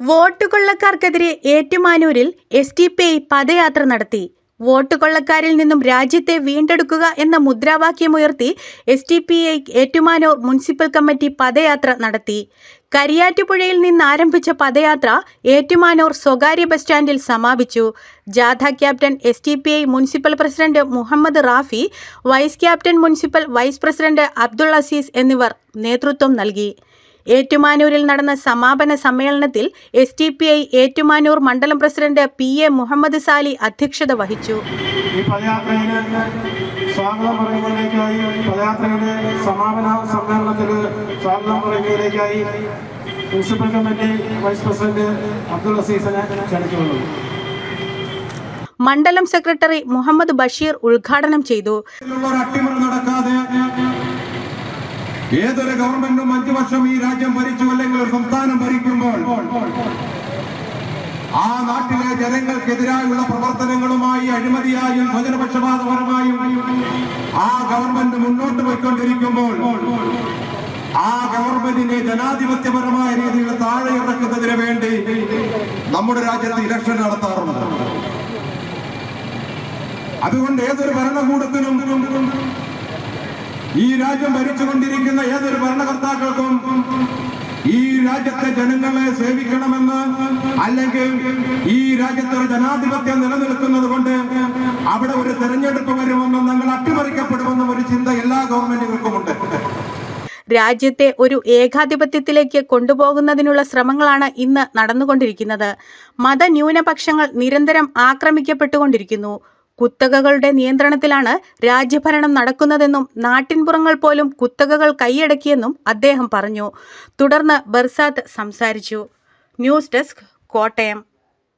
Vote കൊള്ളക്കാർക്കെതിരെ ഏറ്റുമാനൂരിൽ SDPI പദയാത്ര നടത്തി. Vote കൊള്ളക്കാരിൽ നിന്നും രാജ്യത്തെ വീണ്ടെടുക്കുക എന്ന മുദ്രാവാക്യമുയർത്തി SDPI ഏറ്റുമാനൂർ മുനിസിപ്പൽ കമ്മിറ്റി പദയാത്ര നടത്തി. കരിയാറ്റുപുഴയിൽ നിന്നാരംഭിച്ച പദയാത്ര ഏറ്റുമാനൂർ സ്വകാര്യ ബസ് സ്റ്റാൻഡിൽ സമാപിച്ചു. ജാഥ captain SDPI municipal president Muhammad Rafi, vice captain municipal vice president Abdul Aziz എന്നിവർ നേതൃത്വം നൽകി. ഏറ്റുമാനൂരിൽ നടന്ന സമാപന സമ്മേളനത്തിൽ SDPI ഏറ്റുമാനൂർ മണ്ഡലം പ്രസിഡന്റ് PA മുഹമ്മദ് സാലി അധ്യക്ഷത വഹിച്ചു. ഈ പദയാത്രയിലെ സ്വാഗതം പറയുന്നതിലേക്കായി പദയാത്രയുടെ സമാപന സമ്മേളനത്തിൽ സ്വാഗതം പറയുന്നതിലേക്കായി municipal committee vice president Abdul അസീസിനെ ക്ഷണിച്ചുകൊള്ളുന്നു. മണ്ഡലം സെക്രട്ടറി മുഹമ്മദ് ബഷീർ ഉദ്ഘാടനം ചെയ്തു. അട്ടിമറി നടക്കാതെ ഏതൊരു ഗവൺമെന്റും 5 വർഷം ഈ രാജ്യം ഭരിച്ചു അല്ലെങ്കിൽ ഒരു സംസ്ഥാനം ഭരിക്കുമ്പോൾ ആ നാട്ടിലെ ജനങ്ങൾക്കെതിരായുള്ള പ്രവർത്തനങ്ങളുമായി അഴിമതിയായും സ്വജനപക്ഷപാതപരമായും ആ ഗവൺമെന്റ് മുന്നോട്ട് പോയിക്കൊണ്ടിരിക്കുമ്പോൾ ആ ഗവൺമെന്റിനെ ജനാധിപത്യപരമായ രീതിയിൽ താഴെ ഇറക്കുന്നതിന് വേണ്ടി നമ്മുടെ രാജ്യത്ത് ഇലക്ഷൻ നടത്താറുണ്ട്. അതുകൊണ്ട് ഏതൊരു ഭരണകൂടത്തിനും ഈ രാജ്യം ഭരിച്ചുകൊണ്ടിരിക്കുന്ന ഏതൊരു ഭരണകർത്താക്കൾക്കും ഈ രാജ്യത്തെ ജനങ്ങളെ സേവിക്കണമെന്ന്, അല്ലെങ്കിൽ ഈ രാജ്യത്തൊരു ജനാധിപത്യം നിലനിൽക്കുന്നത് കൊണ്ട് അവിടെ ഒരു തെരഞ്ഞെടുപ്പ് വരുമെന്നും ഞങ്ങൾ അട്ടിമറിക്കപ്പെടുമെന്നും ഒരു ചിന്ത എല്ലാ ഗവൺമെന്റുകൾക്കുമുണ്ട്. രാജ്യത്തെ ഒരു ഏകാധിപത്യത്തിലേക്ക് കൊണ്ടുപോകുന്നതിനുള്ള ശ്രമങ്ങളാണ് ഇന്ന് നടന്നുകൊണ്ടിരിക്കുന്നത്. മതന്യൂനപക്ഷങ്ങൾ നിരന്തരം ആക്രമിക്കപ്പെട്ടുകൊണ്ടിരിക്കുന്നു. കുത്തകകളുടെ നിയന്ത്രണത്തിലാണ് രാജ്യഭരണം നടക്കുന്നതെന്നും നാട്ടിൻപുറങ്ങൾ പോലും കുത്തകകൾ കൈയടക്കിയെന്നും അദ്ദേഹം പറഞ്ഞു. തുടർന്ന് ബർസാത്ത് സംസാരിച്ചു. News desk, Kottayam.